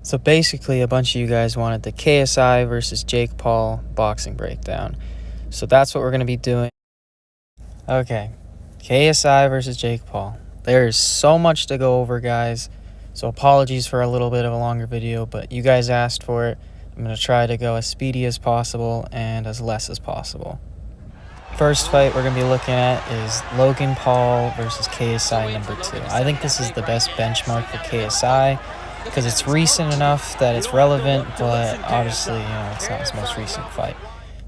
So basically, a bunch of you guys wanted the KSI versus Jake Paul boxing breakdown. So that's what we're going to be doing. Okay, KSI versus Jake Paul. There's so much to go over, guys. So apologies for a little bit of a longer video, but you guys asked for it. I'm going to try to go as speedy as possible and as less as possible. First fight we're going to be looking at is Logan Paul versus KSI number 2. I think this is the best benchmark for KSI because it's recent enough that it's relevant, but obviously, it's not his most recent fight.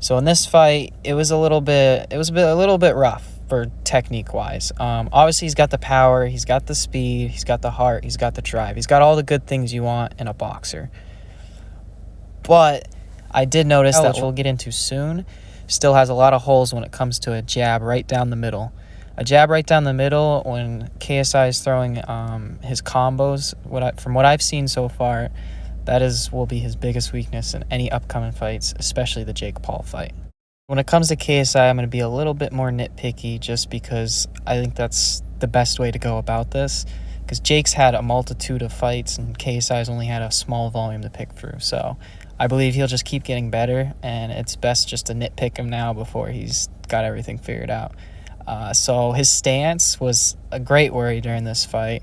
So in this fight, it was a little bit rough for technique-wise. Obviously, he's got the power, he's got the speed, he's got the heart, he's got the drive. He's got all the good things you want in a boxer. But I did notice that, which we'll get into soon, still has a lot of holes when it comes to a jab right down the middle. A jab right down the middle when KSI is throwing his combos, from what I've seen so far, will be his biggest weakness in any upcoming fights, especially the Jake Paul fight. When it comes to KSI, I'm going to be a little bit more nitpicky just because I think that's the best way to go about this, because Jake's had a multitude of fights and KSI's only had a small volume to pick through. So I believe he'll just keep getting better, and it's best just to nitpick him now before he's got everything figured out. So his stance was a great worry during this fight.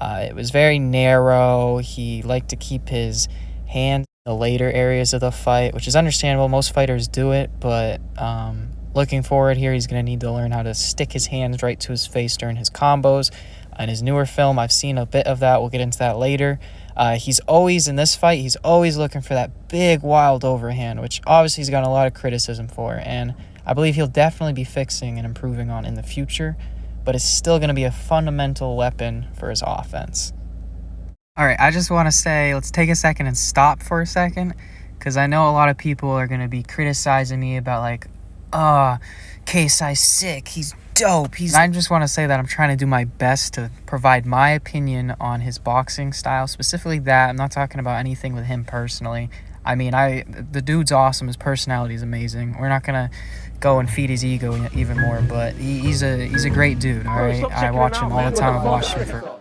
It was very narrow. He liked to keep his hands in the later areas of the fight, which is understandable. Most fighters do it, but looking forward here, he's going to need to learn how to stick his hands right to his face during his combos. In his newer film, I've seen a bit of that. We'll get into that later. He's always, in this fight, he's always looking for that big, wild overhand, which obviously he's gotten a lot of criticism for, and I believe he'll definitely be fixing and improving on in the future, but it's still going to be a fundamental weapon for his offense. All right, I just want to say, let's take a second and stop for a second, because I know a lot of people are going to be criticizing me about KSI's sick, he's dope. I just want to say that I'm trying to do my best to provide my opinion on his boxing style, specifically that. I'm not talking about anything with him personally. I mean, the dude's awesome. His personality is amazing. We're not going to go and feed his ego even more, but he's a great dude, all right? I watch him all the time. I've watched him for...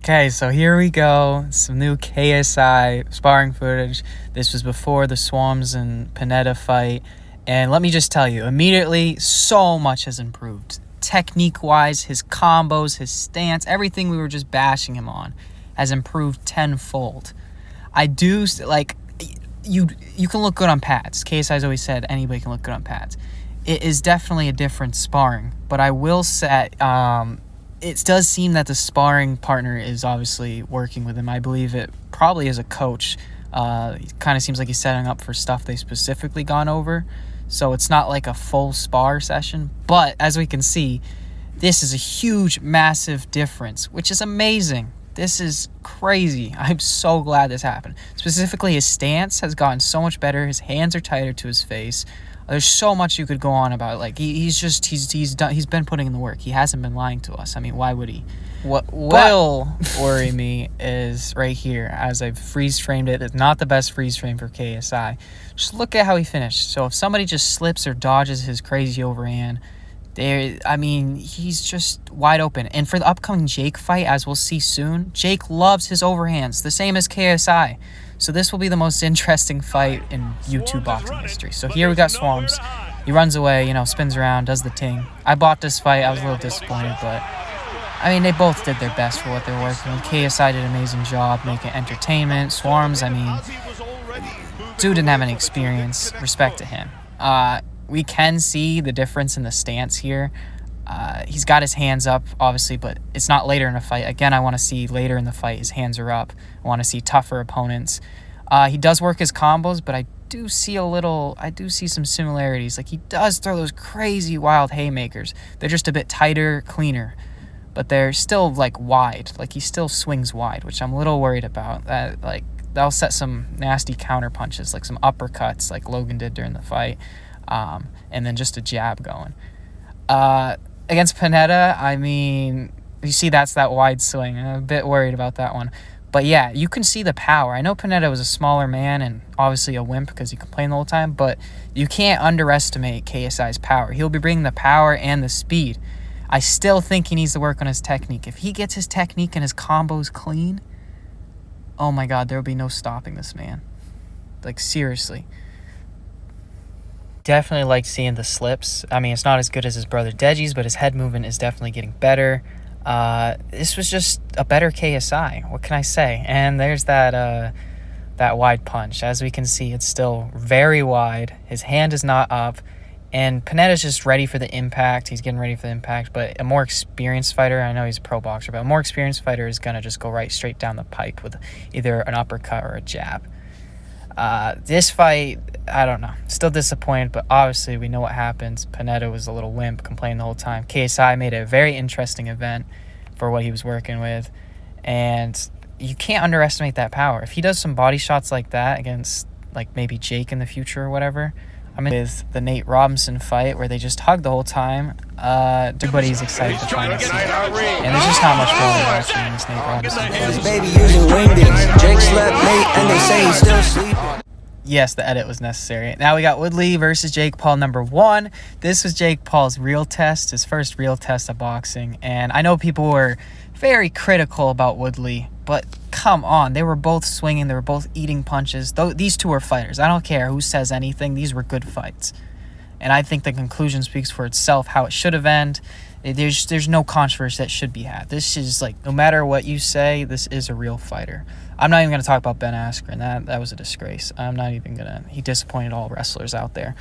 Okay, so here we go. Some new KSI sparring footage. This was before the Swams and Pineda fight. And let me just tell you, immediately, so much has improved. Technique-wise, his combos, his stance, everything we were just bashing him on has improved tenfold. I do, you can look good on pads. KSI's always said anybody can look good on pads. It is definitely a different sparring, but I will say it does seem that the sparring partner is obviously working with him. I believe it probably as a coach. It kind of seems like he's setting up for stuff they specifically gone over. So it's not like a full spar session. But as we can see, this is a huge, massive difference, which is amazing. This is crazy. I'm so glad this happened. Specifically, his stance has gotten so much better. His hands are tighter to his face. There's so much you could go on about. He's been putting in the work. He hasn't been lying to us. I mean, why would he? What will worry me is right here, as I've freeze framed it. It's not the best freeze frame for KSI. Just look at how he finished. So if somebody just slips or dodges his crazy overhand, he's just wide open. And for the upcoming Jake fight, as we'll see soon, Jake loves his overhands, the same as KSI. So this will be the most interesting fight in YouTube boxing history. So here we got Swams. He runs away, spins around, does the ting. I bought this fight. I was a little disappointed, but they both did their best for what they're working with. KSI did an amazing job making entertainment. Swams, dude didn't have any experience. Respect to him. We can see the difference in the stance here. He's got his hands up, obviously, but it's not later in the fight. Again, I want to see later in the fight his hands are up. I want to see tougher opponents. He does work his combos, but I do see some similarities. He does throw those crazy wild haymakers. They're just a bit tighter, cleaner, but they're still wide. He still swings wide, which I'm a little worried about. That'll set some nasty counter punches, some uppercuts like Logan did during the fight, and then just a jab going. Against Pineda, you see that's that wide swing. I'm a bit worried about that one. But yeah, you can see the power. I know Pineda was a smaller man and obviously a wimp because he complained the whole time, but you can't underestimate KSI's power. He'll be bringing the power and the speed. I still think he needs to work on his technique. If he gets his technique and his combos clean, oh my God, there will be no stopping this man. Like, seriously. Definitely like seeing the slips. I mean, it's not as good as his brother Deji's, but his head movement is definitely getting better. This was just a better KSI. What can I say? And there's that wide punch. As we can see, it's still very wide. His hand is not up. And Panetta's just ready for the impact. He's getting ready for the impact. But a more experienced fighter, I know he's a pro boxer, but a more experienced fighter is going to just go right straight down the pipe with either an uppercut or a jab. This fight, I don't know. Still disappointed, but obviously we know what happens. Panetta was a little wimp, complaining the whole time. KSI made it a very interesting event for what he was working with. And you can't underestimate that power. If he does some body shots like that against, like, maybe Jake in the future or whatever. I'm in with the Nate Robinson fight where they just hug the whole time. Everybody's excited to try and see it. And there's just not much more than watching in this Nate Robinson fight. Baby using wingdings. Jake slept late and they say he's still sleeping. Yes, the edit was necessary. Now we got Woodley versus Jake Paul #1. This was Jake Paul's real test, his first real test of boxing. And I know people were very critical about Woodley, but come on. They were both swinging. They were both eating punches. These two are fighters. I don't care who says anything. These were good fights. And I think the conclusion speaks for itself, how it should have ended. There's no controversy that should be had. This is like, no matter what you say, this is a real fighter. I'm not even going to talk about Ben Askren. That was a disgrace. I'm not even going to. He disappointed all wrestlers out there.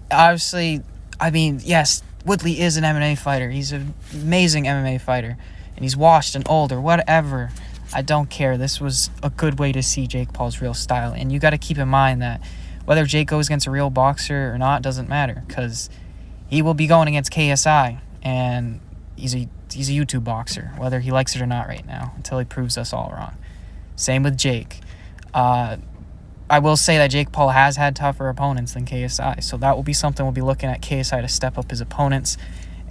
Obviously, I mean, yes, Woodley is an MMA fighter. He's an amazing MMA fighter. And he's washed and old or whatever. I don't care. This was a good way to see Jake Paul's real style. And you got to keep in mind that whether Jake goes against a real boxer or not doesn't matter, because he will be going against KSI, and he's a YouTube boxer, whether he likes it or not right now, until he proves us all wrong. Same with Jake. I will say that Jake Paul has had tougher opponents than KSI, so that will be something we'll be looking at KSI to step up his opponents.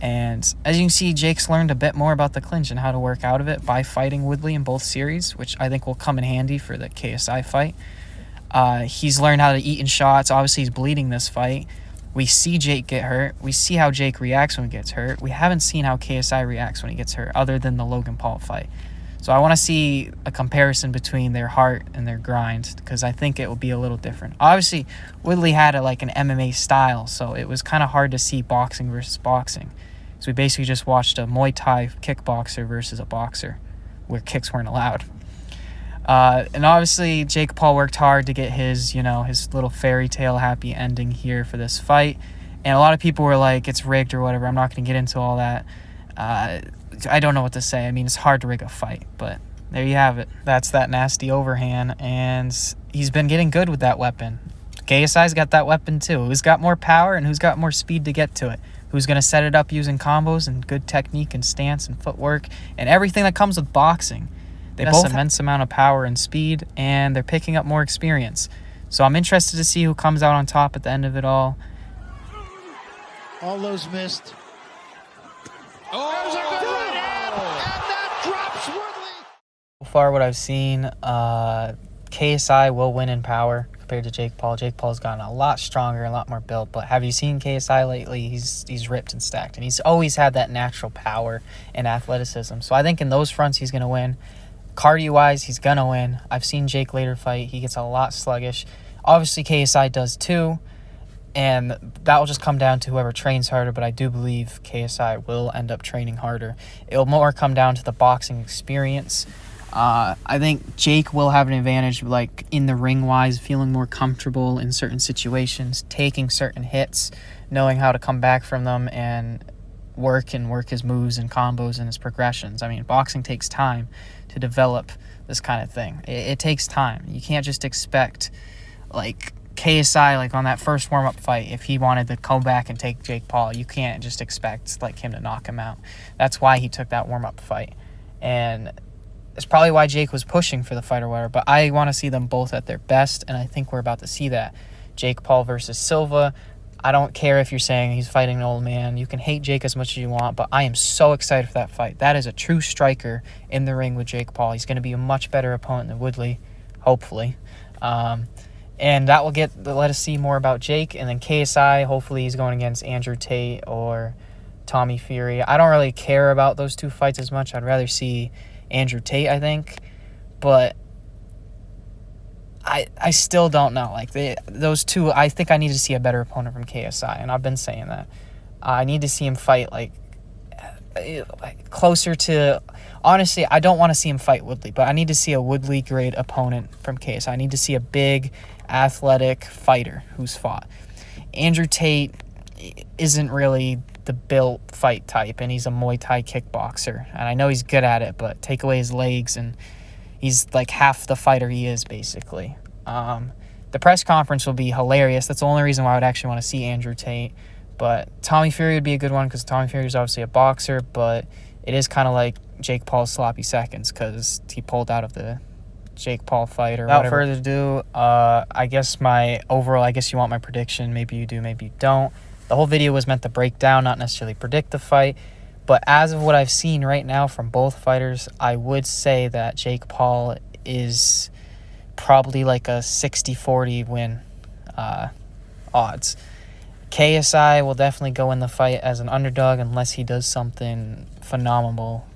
And as you can see, Jake's learned a bit more about the clinch and how to work out of it by fighting Woodley in both series, which I think will come in handy for the KSI fight. He's learned how to eat in shots. Obviously, he's bleeding this fight. We see Jake get hurt. We see how Jake reacts when he gets hurt. We haven't seen how KSI reacts when he gets hurt, other than the Logan Paul fight. So I want to see a comparison between their heart and their grind, because I think it will be a little different. Obviously, Woodley had an MMA style, so it was kind of hard to see boxing versus boxing. So we basically just watched a Muay Thai kickboxer versus a boxer, where kicks weren't allowed. And obviously, Jake Paul worked hard to get his little fairy tale happy ending here for this fight. And a lot of people were like, it's rigged or whatever. I'm not going to get into all that. I don't know what to say. I mean, it's hard to rig a fight, but there you have it. That's that nasty overhand, and he's been getting good with that weapon. KSI's got that weapon too. Who's got more power and who's got more speed to get to it? Who's going to set it up using combos and good technique and stance and footwork and everything that comes with boxing? They both have an immense amount of power and speed, and they're picking up more experience. So I'm interested to see who comes out on top at the end of it all. All those missed. There's a good right hand, and that drops Woodley. So far, what I've seen, KSI will win in power compared to Jake Paul. Jake Paul's gotten a lot stronger, a lot more built. But have you seen KSI lately? He's ripped and stacked, and he's always had that natural power and athleticism. So I think in those fronts, he's going to win. Cardio-wise, he's going to win. I've seen Jake later fight. He gets a lot sluggish. Obviously, KSI does too. And that will just come down to whoever trains harder, but I do believe KSI will end up training harder. It'll more come down to the boxing experience. I think Jake will have an advantage, like in the ring-wise, feeling more comfortable in certain situations, taking certain hits, knowing how to come back from them, and work his moves and combos and his progressions. I mean, boxing takes time to develop this kind of thing. It takes time. You can't just expect, like, KSI, like on that first warm-up fight, if he wanted to come back and take Jake Paul, you can't just expect like him to knock him out. That's why he took that warm-up fight. And it's probably why Jake was pushing for the fight or whatever. But I want to see them both at their best, and I think we're about to see that. Jake Paul versus Silva. I don't care if you're saying he's fighting an old man. You can hate Jake as much as you want, but I am so excited for that fight. That is a true striker in the ring with Jake Paul. He's going to be a much better opponent than Woodley, hopefully. And that will let us see more about Jake. And then KSI, hopefully he's going against Andrew Tate or Tommy Fury. I don't really care about those two fights as much. I'd rather see Andrew Tate, I think. but I still don't know. Like, those two, I think I need to see a better opponent from KSI, and I've been saying that. I need to see him fight, like closer to... Honestly, I don't want to see him fight Woodley, but I need to see a Woodley-grade opponent from KSI. I need to see a big, athletic fighter who's fought. Andrew Tate isn't really the built fight type, and he's a Muay Thai kickboxer. And I know he's good at it, but take away his legs, and he's like half the fighter he is, basically. The press conference will be hilarious. That's the only reason why I would actually want to see Andrew Tate. But Tommy Fury would be a good one because Tommy Fury is obviously a boxer, but it is kind of like Jake Paul's sloppy seconds because he pulled out of the Jake Paul fight or whatever. Without further ado, I guess my overall, I guess you want my prediction. Maybe you do, maybe you don't. The whole video was meant to break down, not necessarily predict the fight. But as of what I've seen right now from both fighters, I would say that Jake Paul is probably like a 60-40 win odds. KSI will definitely go in the fight as an underdog unless he does something phenomenal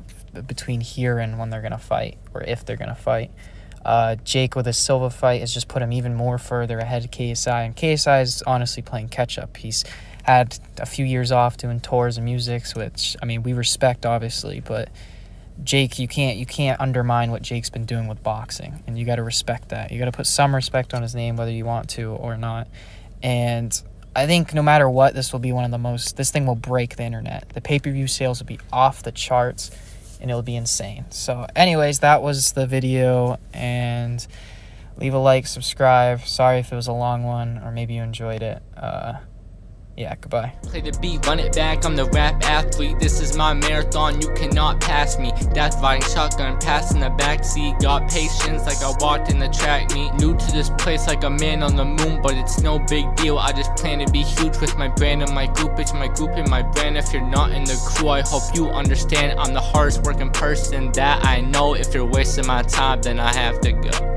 between here and when they're going to fight, or if they're going to fight. Jake with his Silva fight has just put him even more further ahead of KSI, and KSI is honestly playing catch-up. He's had a few years off doing tours and musics, which, I mean, we respect, obviously, but Jake, you can't undermine what Jake's been doing with boxing, and you got to respect that. You got to put some respect on his name, whether you want to or not. And I think no matter what, this will be one of the most... This thing will break the internet. The pay-per-view sales will be off the charts, and it'll be insane. So, anyways, that was the video, and leave a like, subscribe. Sorry if it was a long one, or maybe you enjoyed it. Yeah, goodbye. Play the beat, run it back, I'm the rap athlete. This is my marathon, you cannot pass me. Death riding shotgun, passing the backseat. Got patience like I walked in the track meet. New to this place like a man on the moon, but it's no big deal. I just plan to be huge with my brand and my group. It's my group and my brand. If you're not in the crew, I hope you understand. I'm the hardest working person that I know. If you're wasting my time, then I have to go.